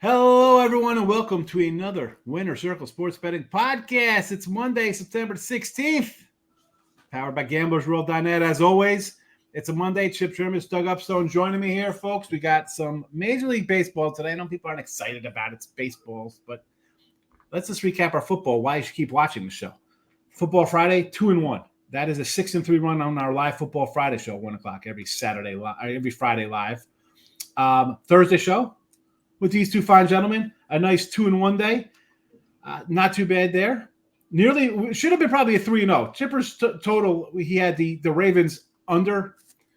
Hello, everyone, and welcome to another Winner Circle Sports Betting Podcast. It's Monday, September 16th, powered by gamblersWORLD.net. As always, it's a Monday. Chip Chirimbes, Doug Upstone joining me here, folks. We got some Major League Baseball today. I know people aren't excited about it's baseballs, but let's just recap our football, why you should keep watching the show. Football Friday, 2-1. That is a 6-3 run on our live Football Friday show, 1 o'clock every Friday live. Thursday show with these two fine gentlemen, a nice 2-1 day. Not too bad there. Nearly should have been probably a 3-0. Chipper's total, he had the Ravens under,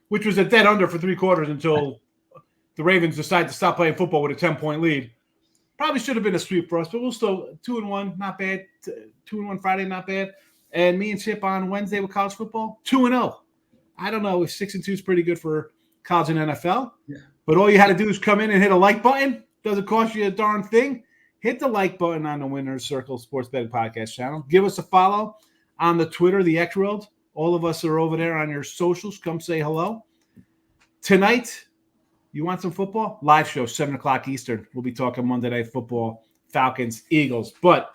which was a dead under for 3 quarters until the Ravens decided to stop playing football with a 10-point lead. Probably should have been a sweep for us, but we'll still 2-1, not bad. 2-1 Friday, not bad. And me and Chip on Wednesday with college football, 2-0. I don't know if 6-2 is pretty good for college and NFL. Yeah. But all you had to do is come in and hit a like button. Doesn't cost you a darn thing. Hit the like button on the Winner's Circle Sports Betting Podcast channel. Give us a follow on the Twitter, the X World. All of us are over there on your socials. Come say hello. Tonight, you want some football? Live show, 7 o'clock Eastern. We'll be talking Monday Night Football, Falcons, Eagles. But,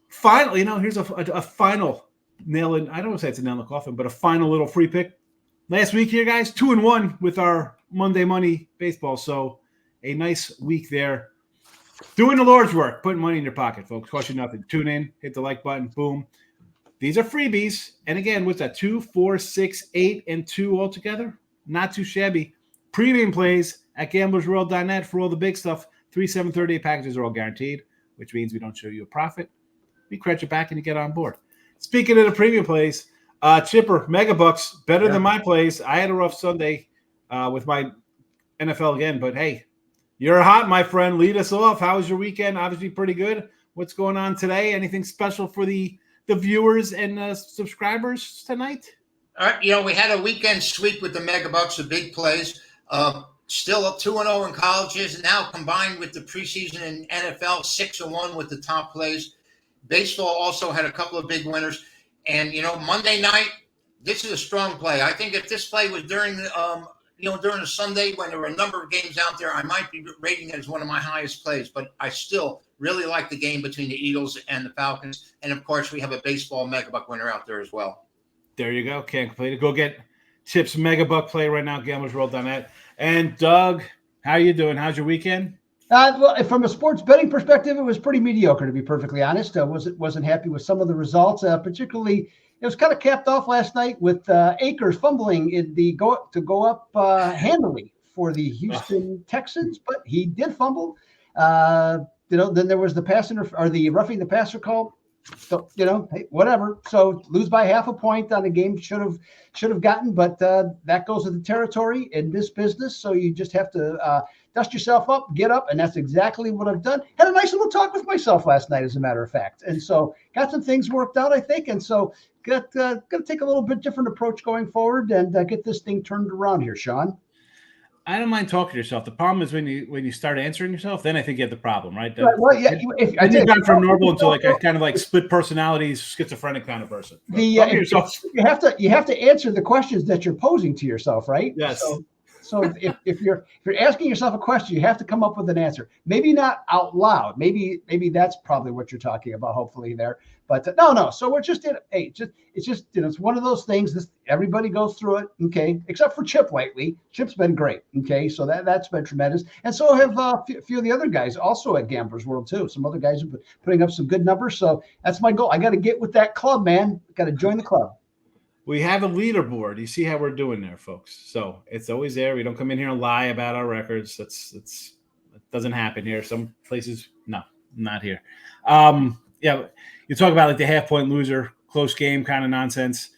finally, here's a final nail in. I don't want to say it's a nail in the coffin, but a final little free pick. Last week here, guys, 2-1 with our Monday Money Baseball. So a nice week there. Doing the Lord's work, putting money in your pocket, folks. Cost you nothing. Tune in, hit the like button, boom. These are freebies. And again, what's that? 2, 4, 6, 8, and 2 altogether? Not too shabby. Premium plays at gamblersWORLD.net for all the big stuff. 3, 7, 38 packages are all guaranteed, which means we don't show you a profit. We credit you back and you get on board. Speaking of the premium plays, Chipper, Megabucks, better than my plays. I had a rough Sunday with my NFL again, but hey, you're hot, my friend. Lead us off. How was your weekend? Obviously pretty good. What's going on today? Anything special for the viewers and subscribers tonight? All right, we had a weekend sweep with the Megabucks, the big plays. Still up 2-0 in colleges, now combined with the preseason in NFL, 6-1 with the top plays. Baseball also had a couple of big winners. And, Monday night, this is a strong play. I think if this play was during a Sunday when there were a number of games out there, I might be rating it as one of my highest plays. But I still really like the game between the Eagles and the Falcons. And, of course, we have a baseball Megabuck winner out there as well. There you go. Can't complain. Go get Chip's Megabuck play right now, gamblersWORLD.net. And, Doug, how you doing? How's your weekend? Well, from a sports betting perspective, it was pretty mediocre, to be perfectly honest. I wasn't happy with some of the results. Particularly, it was kind of capped off last night with Akers fumbling in the go up handily for the Houston Texans, but he did fumble. Then there was the roughing the passer call. So hey, whatever. So lose by half a point on a game should have gotten, but that goes with the territory in this business. So you just have to dust yourself up, get up, and that's exactly what I've done. Had a nice little talk with myself last night, as a matter of fact, and so got some things worked out, I think, and so got to take a little bit different approach going forward and get this thing turned around here, Sean. I don't mind talking to yourself. The problem is when you start answering yourself, then I think you have the problem, right? Well, yeah. You've gone from normal to like a kind of like split personalities, schizophrenic kind of person. You have to answer the questions that you're posing to yourself, right? Yes. So if you're asking yourself a question, you have to come up with an answer. Maybe not out loud. Maybe that's probably what you're talking about. Hopefully there, but no. So we're just it's one of those things. Everybody goes through it, okay? Except for Chip lately. Chip's been great, okay? So that's been tremendous, and so have a few of the other guys also at Gamblers World too. Some other guys have been putting up some good numbers. So that's my goal. I got to get with that club, man. Got to join the club. We have a leaderboard. You see how we're doing there, folks. So it's always there. We don't come in here and lie about our records. That doesn't happen here. Some places, no, not here. You talk about like the half-point loser, close game kind of nonsense.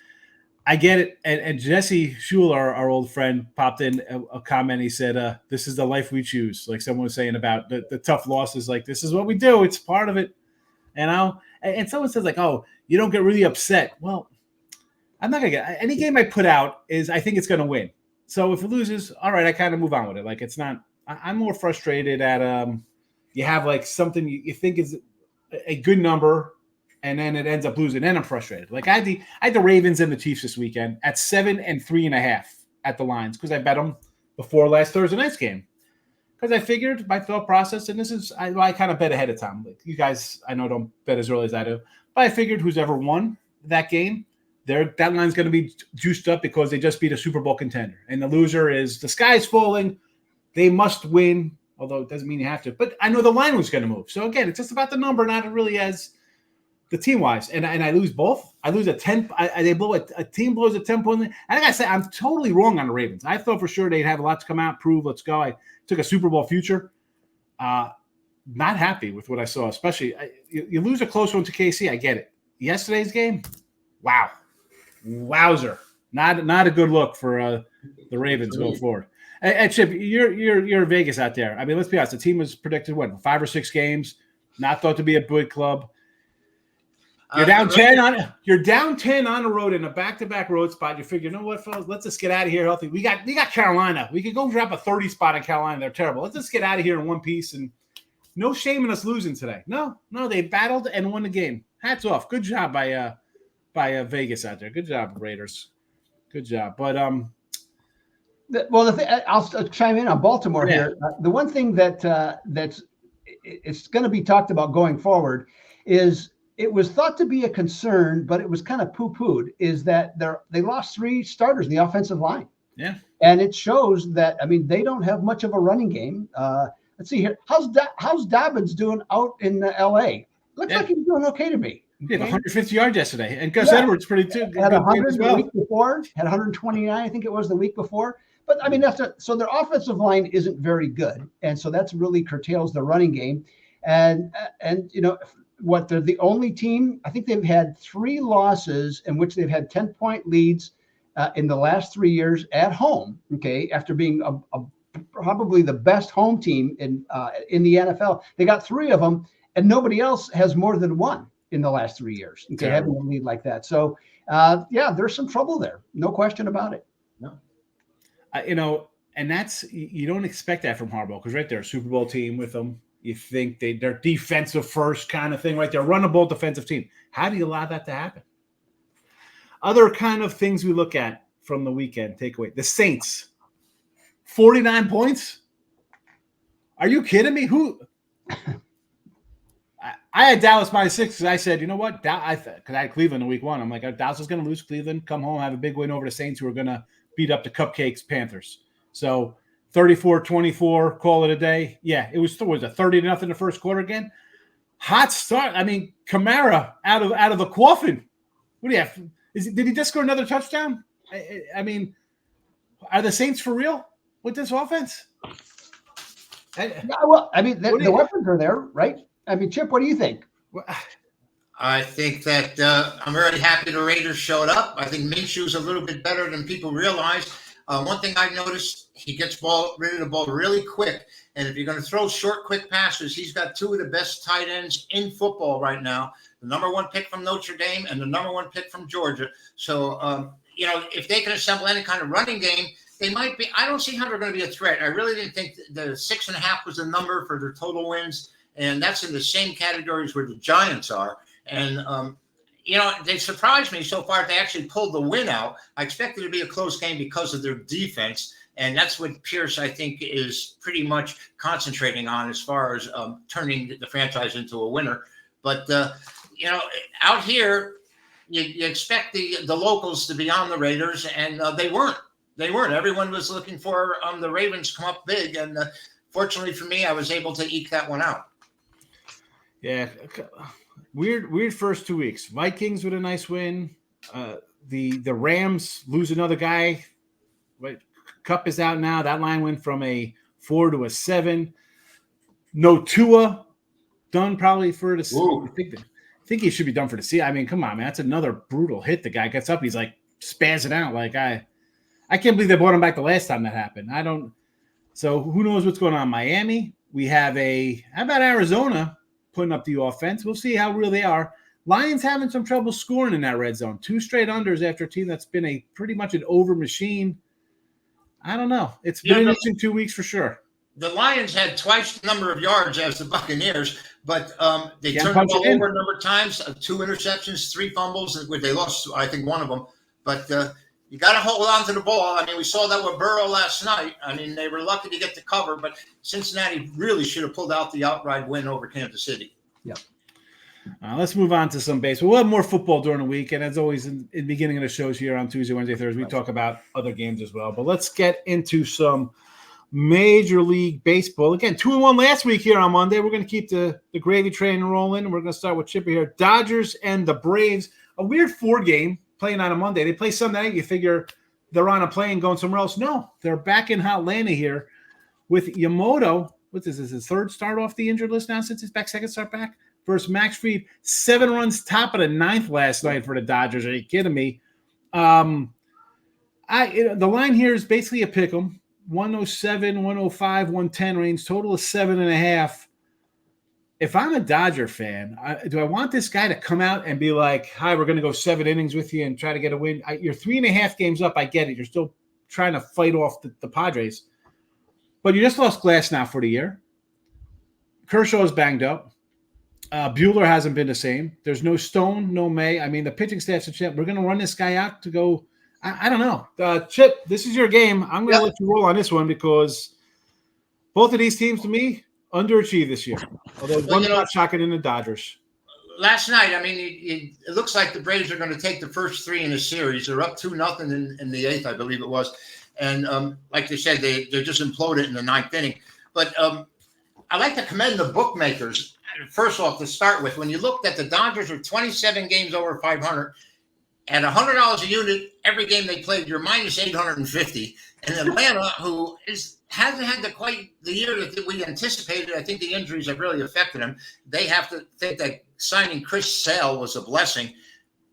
I get it. And Jesse Schuler, our old friend, popped in a comment. He said, this is the life we choose. Like someone was saying about the tough losses. Like, this is what we do. It's part of it. And someone says like, oh, you don't get really upset. Well, I'm not going to get – any game I put out is I think it's going to win. So if it loses, all right, I kind of move on with it. Like it's not – I'm more frustrated at you have like something you think is a good number and then it ends up losing. Then I'm frustrated. Like I had the Ravens and the Chiefs this weekend at 7 and 3.5 at the lines because I bet them before last Thursday night's game. because I figured my thought process, and this is I kind of bet ahead of time. Like you guys, I know don't bet as early as I do, but I figured who's ever won that game, that line's going to be juiced up because they just beat a Super Bowl contender, and the loser is the sky's falling. They must win, although it doesn't mean you have to. But I know the line was going to move. So again, it's just about the number, not really as the team wise. And I lose both. I lose a 10. They blow a team blows a 10-point lead. I gotta say, I'm totally wrong on the Ravens. I thought for sure they'd have a lot to come out, prove, let's go. I took a Super Bowl future. Not happy with what I saw, especially you lose a close one to KC. I get it. Yesterday's game, wow, wowzer. Not a good look for the Ravens going forward. And Chip, you're Vegas out there. I mean, let's be honest. The team was predicted 5 or 6 games. Not thought to be a big club. You're down 10 on the road in a back-to-back road spot. You figure, you know what, fellas? Let's just get out of here healthy. We got Carolina. We could go drop a 30 spot in Carolina. They're terrible. Let's just get out of here in one piece. And no shame in us losing today. No, they battled and won the game. Hats off. Good job by Vegas out there. Good job, Raiders. Good job. But Well, I'll chime in on Baltimore here. The one thing that's it's going to be talked about going forward is it was thought to be a concern, but it was kind of poo-pooed. Is that they lost 3 starters in the offensive line? Yeah, and it shows that they don't have much of a running game. Let's see here. How's Dobbins doing out in L.A.? Looks like he's doing okay to me. He had 150 yards yesterday, and Gus Edwards pretty good. Had 100 the week before. Had 129, I think it was the week before. But so their offensive line isn't very good, and so that's really curtails the running game. And they're the only team. I think they've had 3 losses in which they've had 10-point leads in the last 3 years at home. Okay, after being probably the best home team in the NFL, they got 3 of them, and nobody else has more than 1 in the last 3 years. Okay, having a lead like that. So there's some trouble there, no question about it. No. And that's you don't expect that from Harbaugh because they're a Super Bowl team with them. You think they're defensive first kind of thing, right? They're a runnable defensive team. How do you allow that to happen? Other kind of things we look at from the weekend takeaway: the Saints, 49 points. Are you kidding me? Who? I had Dallas minus 6 because I said, you know what? Because I had Cleveland in week 1. I'm like, Dallas is going to lose Cleveland, come home, have a big win over the Saints who are going to beat up the Cupcakes Panthers. So 34-24, call it a day. Yeah, it was 30-0 the first quarter again. Hot start. I mean, Kamara out of the coffin. What do you have? Did he just score another touchdown? I mean, are the Saints for real with this offense? The weapons are there, right? I mean, Chip, what do you think? I think that I'm very happy the Raiders showed up. I think Minshew's a little bit better than people realize. One thing I noticed, he gets rid of the ball really quick. And if you're going to throw short, quick passes, he's got 2 of the best tight ends in football right now. The number 1 pick from Notre Dame and the number 1 pick from Georgia. So, if they can assemble any kind of running game, they might be. I don't see how they're going to be a threat. I really didn't think the 6.5 was the number for their total wins. And that's in the same categories where the Giants are. And, they surprised me so far. They actually pulled the win out. I expected it to be a close game because of their defense. And that's what Pierce, I think, is pretty much concentrating on as far as turning the franchise into a winner. But, out here, you expect the locals to be on the Raiders, and they weren't. They weren't. Everyone was looking for the Ravens to come up big. And fortunately for me, I was able to eke that one out. Yeah. Weird first 2 weeks. Vikings with a nice win. The Rams lose another guy. Right, Cup is out now. That line went from a 4 to a 7. No Tua, done probably for the season. I think he should be done for the season. I mean, come on, man. That's another brutal hit. The guy gets up. He's like spazzing out. Like I can't believe they brought him back the last time that happened. So who knows what's going on in Miami? We have how about Arizona putting up the offense? We'll see how real they are. Lions having some trouble scoring in that red zone. 2 straight unders after a team that's been pretty much an over machine. I don't know. It's been an interesting 2 weeks for sure. The Lions had twice the number of yards as the Buccaneers, but they turned the ball over a number of times, 2 interceptions, 3 fumbles, where they lost, I think, one of them. But, You got to hold on to the ball. I mean, we saw that with Burrow last night. I mean, they were lucky to get the cover, but Cincinnati really should have pulled out the outright win over Kansas City. Yeah. Let's move on to some baseball. We'll have more football during the week, and as always, in the beginning of the shows here on Tuesday, Wednesday, Thursday, we talk about other games as well. But let's get into some Major League Baseball. Again, 2-1 last week here on Monday. We're going to keep the gravy train rolling. We're going to start with Chipper here. Dodgers and the Braves. A weird 4-game playing on a Monday. They play Sunday night. You figure they're on a plane going somewhere else. No, they're back in Atlanta here with Yamamoto. What is this? His third start off the injured list now since he's back, second start back? Versus Max Fried, 7 runs, top of the ninth last night for the Dodgers. Are you kidding me? The line here is basically a pick 'em. 107, 105, 110 range, total of 7.5. If I'm a Dodger fan, do I want this guy to come out and be like, hi, we're going to go 7 innings with you and try to get a win? You're 3.5 games up. I get it. You're still trying to fight off the Padres. But you just lost Glass now for the year. Kershaw's banged up. Buehler hasn't been the same. There's no Stone, no May. I mean, the pitching staff's a chip. We're going to run this guy out to go. I don't know. Chip, this is your game. I'm going to let you roll on this one because both of these teams, to me, underachieved this year. Although one's not shocking in the Dodgers. Last night, I mean, it looks like the Braves are going to take the first 3 in the series. They're up 2-0 in the 8th, I believe it was. And like they said, they just imploded in the 9th inning. But I like to commend the bookmakers. First off, to start with, when you looked at the Dodgers are 27 games over 500, at $100 a unit, every game they played, you're minus 850. And Atlanta, who hasn't had quite the year that we anticipated, I think the injuries have really affected them. They have to think that signing Chris Sale was a blessing.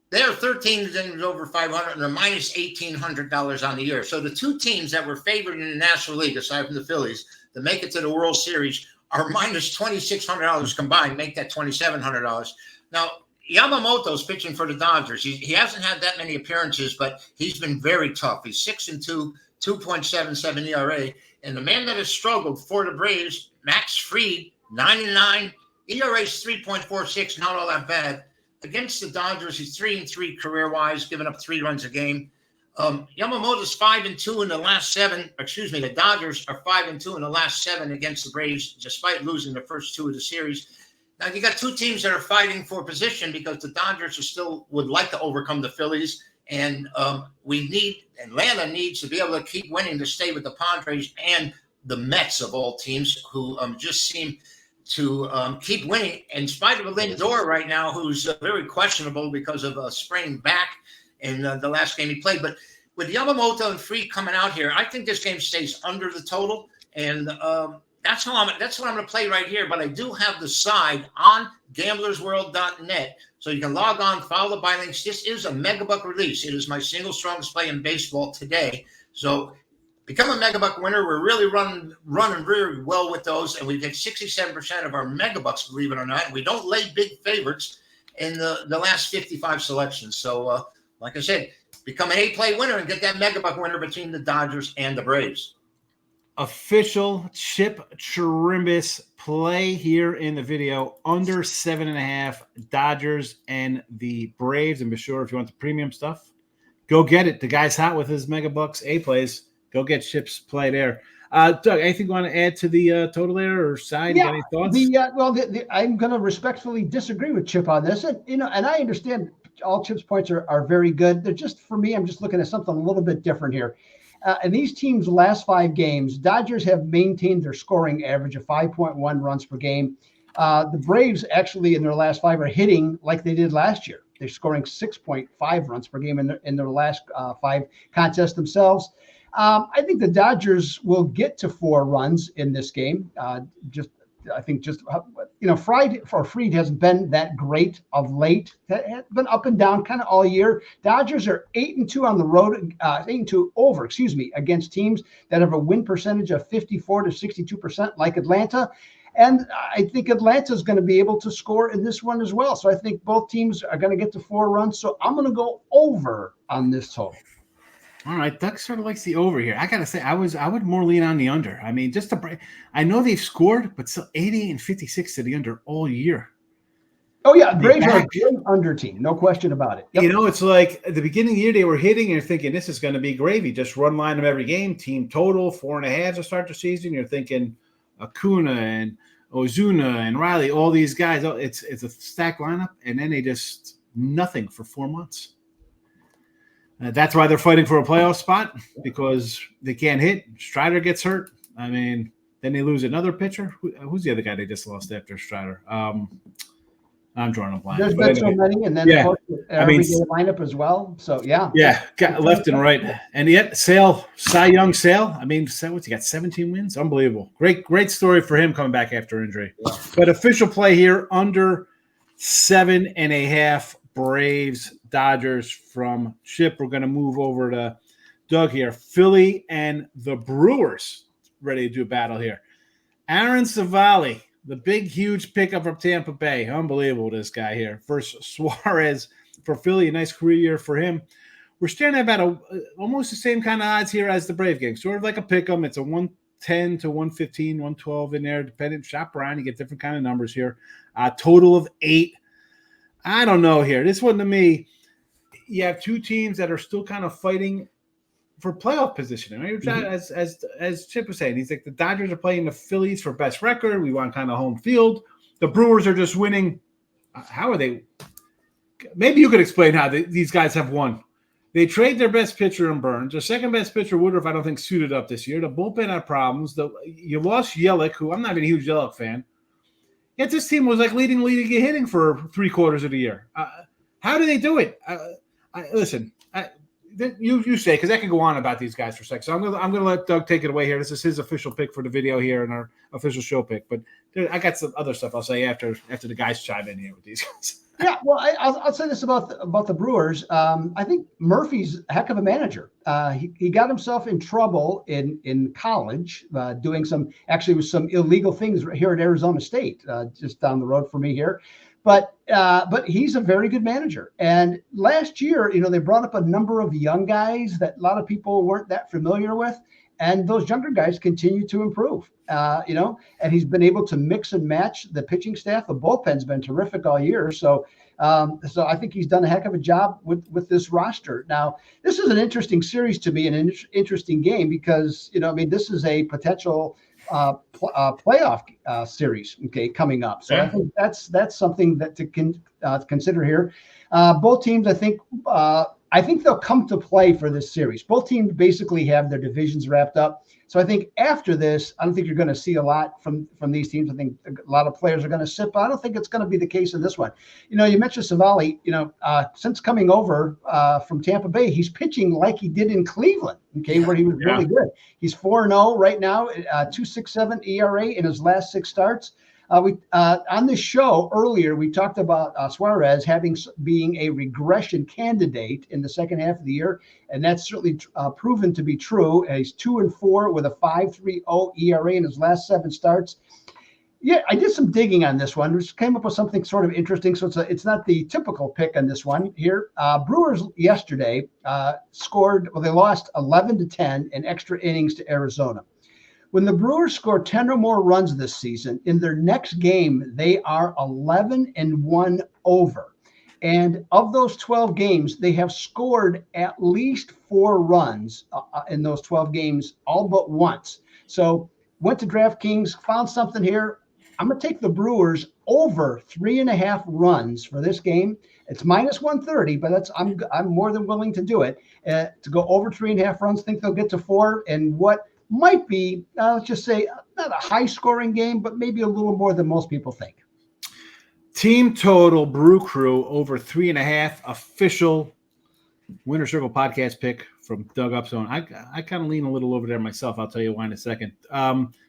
They're 13 games over 500, and they're minus $1,800 on the year. So the 2 teams that were favored in the National League, aside from the Phillies, to make it to the World Series are minus $2,600 combined, make that $2,700. Now, Yamamoto's pitching for the Dodgers. He hasn't had that many appearances, but he's been very tough. He's 6-2, 2.77 ERA. And the man that has struggled for the Braves, Max Fried, 9-9, ERA's 3.46, not all that bad. Against the Dodgers, he's 3-3 career-wise, giving up 3 runs a game. Yamamoto's 5-2 in the last 7. Excuse me, the Dodgers are 5-2 in the last 7 against the Braves, despite losing the first 2 of the series. Now, you got 2 teams that are fighting for position because the Dodgers would like to overcome the Phillies, and Atlanta needs to be able to keep winning to stay with the Padres and the Mets of all teams, who just seem to keep winning in spite of a Lindor right now, who's very questionable because of a sprained back in the last game he played. But with Yamamoto and Fried coming out here, I think this game stays under the total, and that's what I'm going to play right here. But I do have the side on gamblersworld.net, so you can log on, follow the buy links. This is a Megabuck release. It is my single strongest play in baseball today. So become a Megabuck winner. We're really running very well with those, and we get 67% of our Megabucks, believe it or not. We don't lay big favorites in the last 55 selections. So, like I said, become an A-play winner and get that Megabuck winner between the Dodgers and the Braves. Official Chip Chirimbes play here in the video, under 7.5, Dodgers and the Braves. And be sure, if you want the premium stuff, go get it. The guy's hot with his Megabucks A-plays. Go get Chip's play there. Doug, anything you want to add to the total there or side? Yeah, any thoughts? I'm going to respectfully disagree with Chip on this. And I understand all Chip's points are very good. They're just, for me, I'm just looking at something a little bit different here. In these teams' last 5 games, Dodgers have maintained their scoring average of 5.1 runs per game. The Braves actually in their last 5 are hitting like they did last year. They're scoring 6.5 runs per game in their last 5 contests themselves. I think the Dodgers will get to 4 runs in this game. Fried hasn't been that great of late. Has been up and down kind of all year. Dodgers are 8-2 on the road, 8-2 over, against teams that have a win percentage of 54 to 62%, like Atlanta. And I think Atlanta is going to be able to score in this one as well. So I think both teams are going to get to 4 runs. So I'm going to go over on this total. All right, Doug sort of likes the over here. I gotta say, I would more lean on the under. I mean, I know they've scored, but still 80 and 56 to the under all year. Oh, yeah. Braves are a great under team. No question about it. Yep. You know, it's like at the beginning of the year, they were hitting and you're thinking this is going to be gravy. Just run line them every game. Team total 4.5 to start the season. You're thinking Acuna and Ozuna and Riley, all these guys. It's a stacked lineup. And then they just nothing for 4 months. That's why they're fighting for a playoff spot, because they can't hit. Strider gets hurt. I mean, then they lose another pitcher. Who's the other guy they just lost after Strider? I'm drawing a blank. There's been so many, and then every day lineup as well. So got left and right, and yet Cy Young Sale. I mean, what's he got? 17 wins, unbelievable. Great story for him coming back after injury. Yeah. But official play here under 7.5. Braves Dodgers from Chip. We're going to move over to Doug here. Philly and the Brewers ready to do a battle here. Aaron Savali, the big, huge pickup from Tampa Bay. Unbelievable, this guy here. Versus Suarez for Philly. A nice career year for him. We're staring at about almost the same kind of odds here as the Brave game. Sort of like a pick'em. It's a 110 to 115, 112 in there. Dependent. Shop around. You get different kind of numbers here. Total of 8. I don't know here. This one to me, you have two teams that are still kind of fighting for playoff positioning. Right? Mm-hmm. As Chip was saying, he's like the Dodgers are playing the Phillies for best record. We want kind of home field. The Brewers are just winning. How are they? Maybe you could explain how these guys have won. They trade their best pitcher in Burns. Their second best pitcher, Woodruff, I don't think suited up this year. The bullpen had problems. You lost Yelich, who I'm not even a huge Yelich fan. Yet this team was like leading hitting for 3/4 of the year. How do they do it? Listen, you say, because I can go on about these guys for a second. So I'm gonna let Doug take it away here. This is his official pick for the video here and our official show pick. But I got some other stuff I'll say after the guys chime in here with these guys. Yeah, well, I'll say this about the Brewers. I think Murphy's a heck of a manager. He got himself in trouble in college doing some illegal things here at Arizona State, just down the road from me here. But he's a very good manager. And last year, they brought up a number of young guys that a lot of people weren't that familiar with. And those younger guys continue to improve, and he's been able to mix and match the pitching staff. The bullpen's been terrific all year. So I think he's done a heck of a job with this roster. Now, this is an interesting series to me, and an interesting game because, this is a potential playoff series, coming up. So I think that's something that to consider here. Both teams, I think they'll come to play for this series. Both teams basically have their divisions wrapped up. So I think after this, I don't think you're going to see a lot from these teams. I think a lot of players are going to sit, but I don't think it's going to be the case in this one. You mentioned Savali, since coming over from Tampa Bay, he's pitching like he did in Cleveland, where he was really good. He's 4-0 right now, 2.67 ERA in his last 6 starts. On this show earlier, we talked about Suarez being a regression candidate in the second half of the year, and that's certainly proven to be true. He's 2-4 with a 5.30 ERA in his last 7 starts. Yeah, I did some digging on this one. Just came up with something sort of interesting. So it's not the typical pick on this one here. Brewers yesterday scored. Well, they lost 11-10 in extra innings to Arizona. When the Brewers score 10 or more runs this season, in their next game, they are 11-1 over. And of those 12 games, they have scored at least 4 runs in those 12 games, all but once. So went to DraftKings, found something here. I'm going to take the Brewers over 3.5 runs for this game. It's minus 130, but I'm more than willing to do it. To go over 3.5 runs, think they'll get to 4. And what might be, let's just say, not a high-scoring game, but maybe a little more than most people think. Team total, Brew Crew, over 3.5. Official Winner Circle podcast pick from Doug Upstone. I kind of lean a little over there myself. I'll tell you why in a second.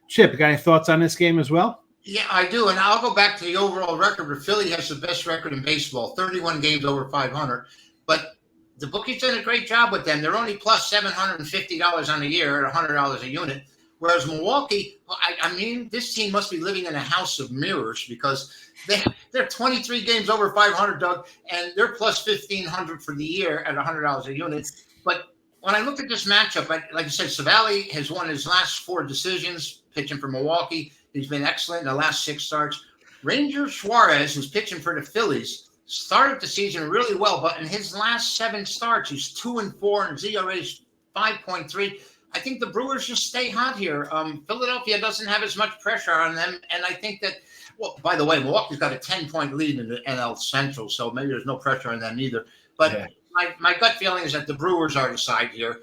Chip, you got any thoughts on this game as well? Yeah, I do, and I'll go back to the overall record where Philly has the best record in baseball, 31 games over 500, but the bookies did a great job with them. They're only plus $750 on the year at $100 a unit. Whereas Milwaukee, this team must be living in a house of mirrors because they're 23 games over 500, Doug, and they're plus $1,500 for the year at $100 a unit. But when I look at this matchup, like I said, Savali has won his last 4 decisions pitching for Milwaukee. He's been excellent in the last 6 starts. Ranger Suarez, who's pitching for the Phillies, started the season really well, but in his last 7 starts, he's 2-4 and ERA's 5.3. I think the Brewers just stay hot here. Philadelphia doesn't have as much pressure on them, and I think that. Well, by the way, Milwaukee's got a 10-point lead in the NL Central, so maybe there's no pressure on them either. But my gut feeling is that the Brewers are the side here.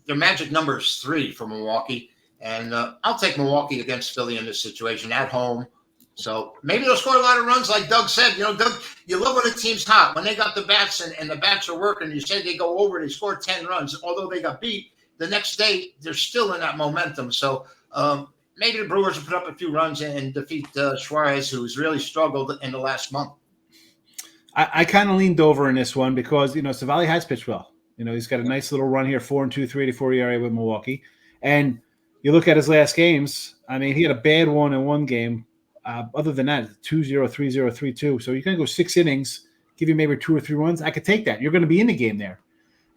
Their magic number is 3 for Milwaukee, and I'll take Milwaukee against Philly in this situation at home. So maybe they'll score a lot of runs, like Doug said. Doug, you love when a team's hot. When they got the bats and the bats are working, you said they go over, they score 10 runs. Although they got beat, the next day they're still in that momentum. So maybe the Brewers will put up a few runs and defeat Suarez, who's really struggled in the last month. I kind of leaned over in this one because, Savali has pitched well. He's got a nice little run here, 4-2, 3.84 ERA with Milwaukee. And you look at his last games, he had a bad one in one game. Other than that, 2-0, 3-0, 3-2. So you're going to go 6 innings, give you maybe 2 or 3 runs. I could take that. You're going to be in the game there.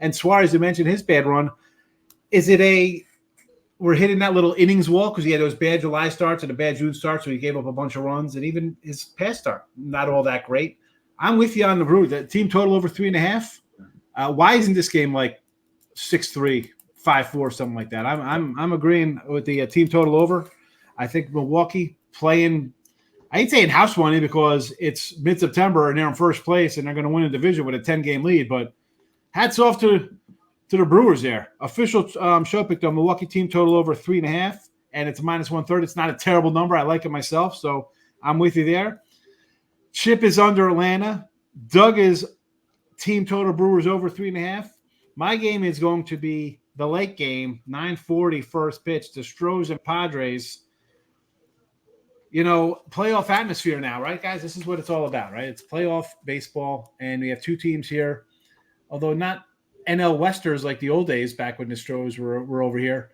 And Suarez, you mentioned his bad run. Is it we're hitting that little innings wall because he had those bad July starts and a bad June start, so he gave up a bunch of runs. And even his past start, not all that great. I'm with you on the Brewers. The team total over 3.5. Why isn't this game like 6-3, 5-4, something like that? I'm agreeing with the team total over. I think Milwaukee playing. I ain't saying house money because it's mid-September and they're in first place and they're going to win a division with a 10-game lead. But hats off to the Brewers there. Official show picked on Milwaukee team total over 3.5, and it's -130. It's not a terrible number. I like it myself, so I'm with you there. Chip is under Atlanta. Doug is team total Brewers over 3.5. My game is going to be the late game, 9:40 first pitch, the Astros and Padres. Playoff atmosphere now, right, guys? This is what it's all about, right? It's playoff baseball, and we have 2 teams here, although not NL Westers like the old days back when the Astros were over here.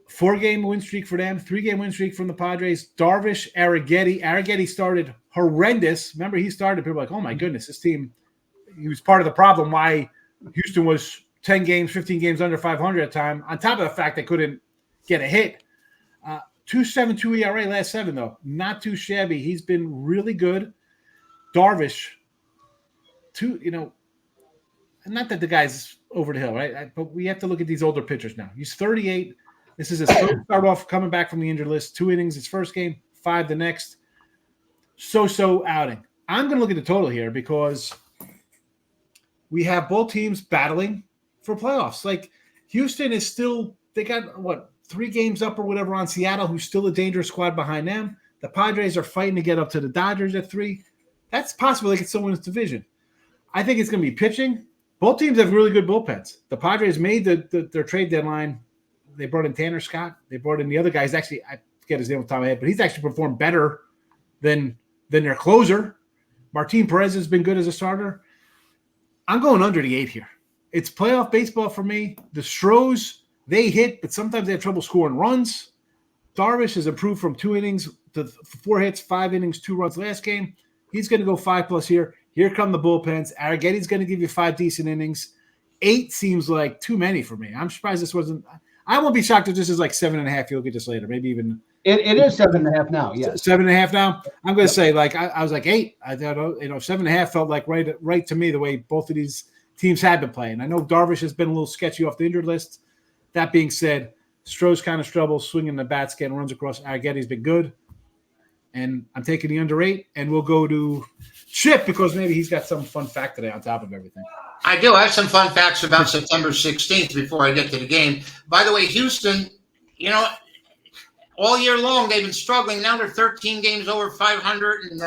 4-game win streak for them, 3-game win streak from the Padres. Darvish, Arrighetti started horrendous. Remember, he started, people were like, oh, my goodness, this team, he was part of the problem why Houston was 10 games, 15 games under 500 at the time, on top of the fact they couldn't get a hit. 2.72 ERA last 7, though. Not too shabby. He's been really good. Darvish, not that the guy's over the hill, right? But we have to look at these older pitchers now. He's 38. This is his first start off coming back from the injured list. 2 innings his first game, 5 the next. So outing. I'm going to look at the total here because we have both teams battling for playoffs. Like Houston is still, they got 3 games up or whatever on Seattle, who's still a dangerous squad behind them. The Padres are fighting to get up to the Dodgers at 3. That's possible they could still win this division. I think it's going to be pitching. Both teams have really good bullpens. The Padres made their trade deadline. They brought in Tanner Scott. They brought in the other guys. Actually, I forget his name off the top of my head, but he's actually performed better than their closer. Martin Perez has been good as a starter. I'm going under the 8 here. It's playoff baseball for me. The Astros, they hit, but sometimes they have trouble scoring runs. Darvish has improved from 2 innings to 4 hits, 5 innings, 2 runs last game. He's going to go 5+ here. Here come the bullpens. Arrighetti's going to give you 5 decent innings. 8 seems like too many for me. I'm surprised this wasn't – I won't be shocked if this is like 7.5. You'll get this later. Maybe even – It is 7.5 now, yes. 7.5 now? I'm going to say I was like 8. I thought 7.5 felt like right to me the way both of these teams had been playing. I know Darvish has been a little sketchy off the injured list. That being said, Stroh's kind of trouble swinging the bats, getting runs across. Arrighetti's been good. And I'm taking the under 8, and we'll go to Chip because maybe he's got some fun fact today on top of everything. I do. I have some fun facts about September 16th before I get to the game. By the way, Houston, all year long they've been struggling. Now they're 13 games over 500, and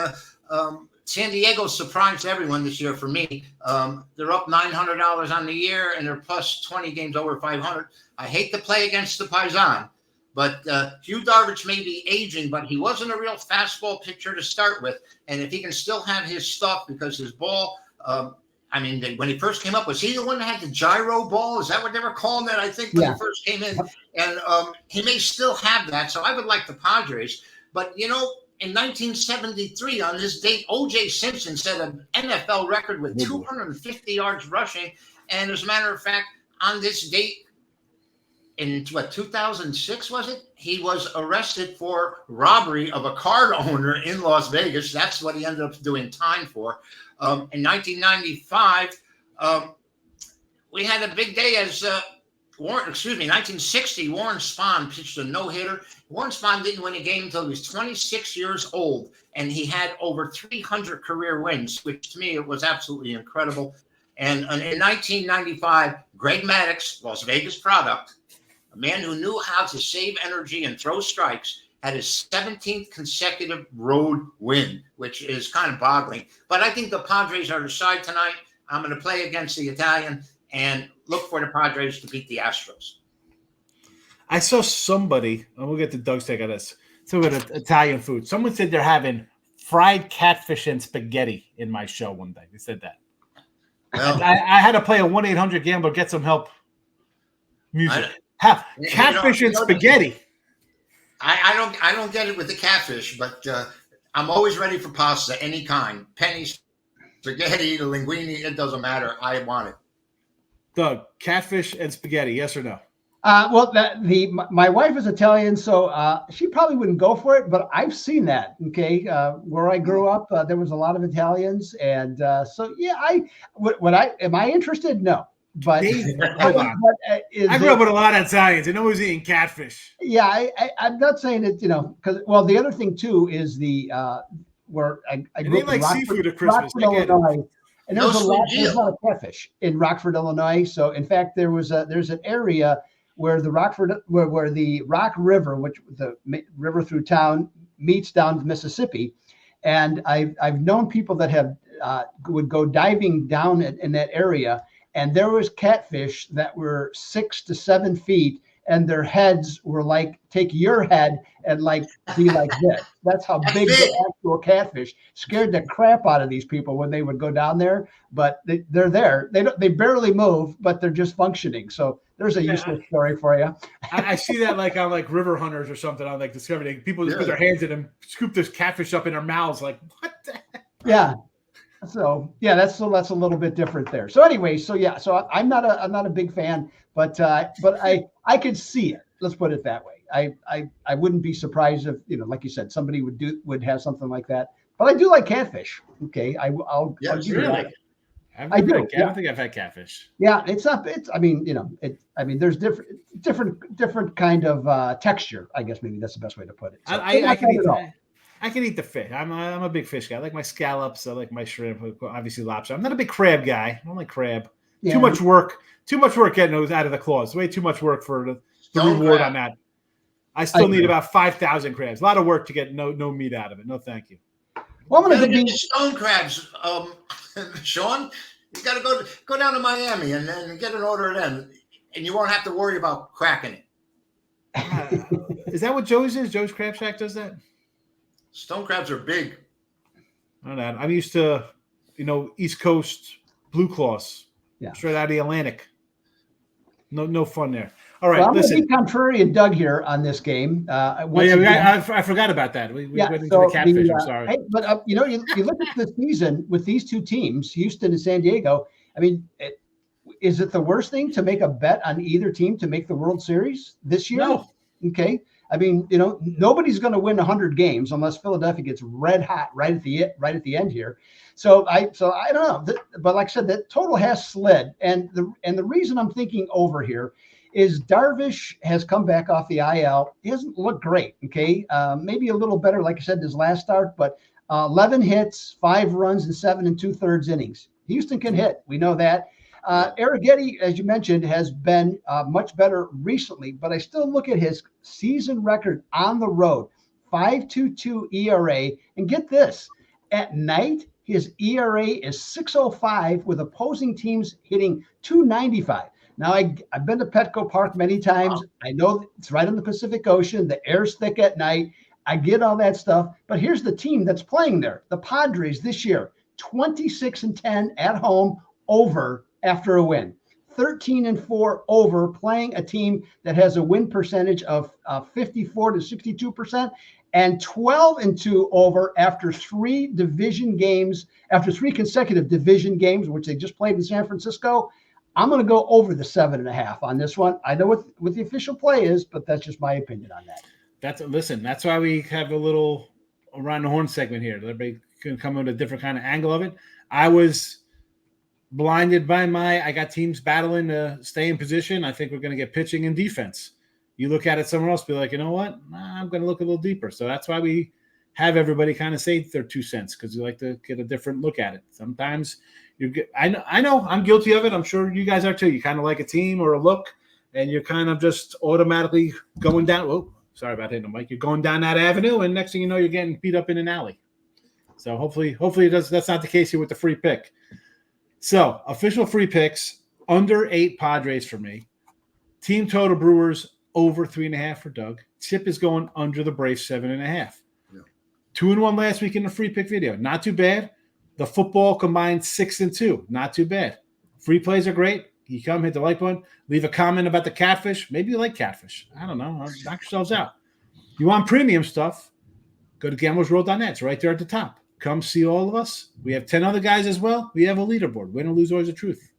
San Diego surprised everyone this year for me. They're up $900 on the year, and they're plus 20 games over 500. I hate to play against the Paisan. But Hugh Darvish may be aging, but he wasn't a real fastball pitcher to start with. And if he can still have his stuff, because his ball, when he first came up, was he the one that had the gyro ball? Is that what they were calling it? I think when he first came in. And he may still have that. So I would like the Padres. But, in 1973, on this date, O.J. Simpson set an NFL record with 250 yards rushing. And as a matter of fact, on this date, in 2006, was it? He was arrested for robbery of a card owner in Las Vegas. That's what he ended up doing time for. In 1995, we had a big day as 1960, Warren Spahn pitched a no-hitter. Warren Spahn didn't win a game until he was 26 years old, and he had over 300 career wins, which to me it was absolutely incredible. And in 1995, Greg Maddux, Las Vegas product, a man who knew how to save energy and throw strikes, had his 17th consecutive road win, which is kind of boggling. But I think the Padres are the side tonight. I'm going to play against the Italian and look for the Padres to beat the Astros. I saw somebody, and we'll get to Doug's take on this, talking about Italian food. Someone said they're having fried catfish and spaghetti in my show one day. They said that. Well, I had to play a 1-800-GAMBLER, get some help music. Catfish and spaghetti. I don't get it with the catfish, but I'm always ready for pasta, any kind. Pennies, spaghetti, the linguine, it doesn't matter. I want it. Doug, catfish and spaghetti, yes or no? My wife is Italian, so she probably wouldn't go for it, but I've seen that. Okay, where I grew up, there was a lot of Italians, and so yeah, am I interested? No, but hold on. I grew up with a lot of Italians, and I was eating catfish. Yeah, I'm not saying it, because the other thing too is where I grew up like in seafood at Christmas. Rockford, Illinois. And there's a lot of catfish in Rockford, Illinois. So, in fact, there's an area where the Rock River, which the river through town, meets down to Mississippi, and I've known people that would go diving down in that area, and there was catfish that were 6 to 7 feet, and their heads were like, take your head and be like this. That's how big the actual catfish. Scared the crap out of these people when they would go down there, but they're there. They barely move, but they're just functioning. So there's a useful story for you. I see that on River Hunters or something on Discovery. People just put their hands in them, scoop this catfish up in their mouths. Like, what the heck? Yeah. So yeah, that's a little bit different there. So anyway, so I'm not a big fan, but I could see it. Let's put it that way. I wouldn't be surprised if, like you said, somebody would have something like that. But I do like catfish. Okay, I'll give you that. I do. I don't think I've had catfish. Yeah, it's not. There's different kind of texture. I guess maybe that's the best way to put it. So, I can eat the fish. I'm a big fish guy. I like my scallops. I like my shrimp. Obviously lobster. I'm not a big crab guy. I don't like crab. Yeah. Too much work getting those out of the claws. Way too much work for the reward on that. I still need about 5,000 crabs. A lot of work to get no meat out of it. No, thank you. Well, I'm going to get stone crabs, Sean. You got to go down to Miami and then get an order of them, and you won't have to worry about cracking it. Is that what Joe's is? Joe's Crab Shack does that? Stone crabs are big. I don't know. I'm used to, East Coast blue claws, straight out of the Atlantic. No fun there. All right, I'm going to be contrarian Doug here on this game. I forgot about that. We went into the catfish. I'm sorry. Hey, but you look at the season with these two teams, Houston and San Diego. I mean, is it the worst thing to make a bet on either team to make the World Series this year? No. Okay. I mean, nobody's going to win 100 games unless Philadelphia gets red hot right at the end here. So I don't know, but like I said, that total has slid, and the reason I'm thinking over here is Darvish has come back off the IL. He hasn't looked great. Okay, maybe a little better, like I said, his last start, but 11 hits, 5 runs, and 7 2/3 innings. Houston can hit. We know that. Arrighetti, as you mentioned, has been much better recently, but I still look at his season record on the road, 5.22 ERA, and get this, at night his ERA is 6.05 with opposing teams hitting 2.95. Now I've been to Petco Park many times. Wow. I know it's right on the Pacific Ocean. The air's thick at night. I get all that stuff, but here's the team that's playing there: the Padres this year, 26-10 at home over. After a win, 13-4 over, playing a team that has a win percentage of 54 to 62%, and 12-2 over after 3 consecutive division games, which they just played in San Francisco. I'm going to go over the 7.5 on this one. I know what the official play is, but that's just my opinion on that. That's why we have a little around the horn segment here. Everybody can come with a different kind of angle of it. I was blinded by I got teams battling to stay in position. I think we're going to get pitching and defense. You look at it somewhere else, be like, you know what? I'm going to look a little deeper. So that's why we have everybody kind of say their 2 cents, because you like to get a different look at it. Sometimes I know I'm guilty of it. I'm sure you guys are too. You kind of like a team or a look, and you're kind of just automatically going down. Oh, sorry about hitting the mic. You're going down that avenue, and next thing you know, you're getting beat up in an alley. So hopefully that's not the case here with the free pick. So official free picks, under 8 Padres for me. Team total Brewers over 3.5 for Doug. Chip is going under the Braves 7.5. Yeah. 2-1 last week in the free pick video. Not too bad. The football combined 6-2. Not too bad. Free plays are great. You come, hit the like button, leave a comment about the catfish. Maybe you like catfish. I don't know. Knock yourselves out. You want premium stuff? Go to gamblersWORLD.net. It's right there at the top. Come see all of us. We have 10 other guys as well. We have a leaderboard. Win or lose, always the truth.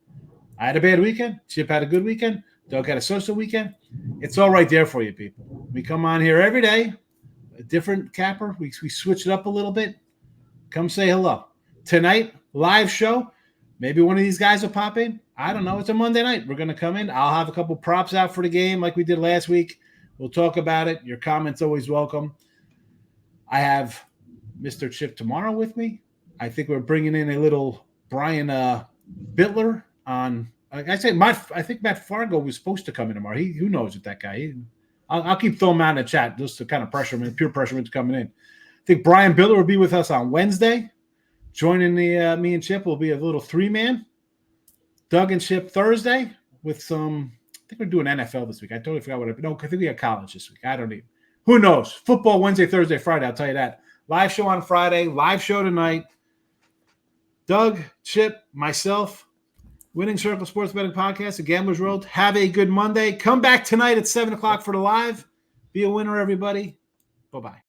I had a bad weekend. Chip had a good weekend. Doug had a social weekend. It's all right there for you, people. We come on here every day. A different capper. We switch it up a little bit. Come say hello. Tonight, live show. Maybe one of these guys will pop in. I don't know. It's a Monday night. We're going to come in. I'll have a couple props out for the game like we did last week. We'll talk about it. Your comments always welcome. I have Mr. Chip tomorrow with me. I think we're bringing in a little Brian Bitler on. Like I said, I think Matt Fargo was supposed to come in tomorrow. Who knows with that guy? I'll keep throwing him out in the chat just to kind of pressure him, peer pressure him into coming in. I think Brian Bitler will be with us on Wednesday. Joining the me and Chip will be a little 3-man. Doug and Chip Thursday with some. I think we're doing NFL this week. I totally forgot what. No, I think we got college this week. I don't even. Who knows? Football Wednesday, Thursday, Friday. I'll tell you that. Live show on Friday. Live show tonight. Doug, Chip, myself. Winning Circle Sports Betting Podcast at Gamblers World. Have a good Monday. Come back tonight at 7 o'clock for the live. Be a winner, everybody. Bye-bye.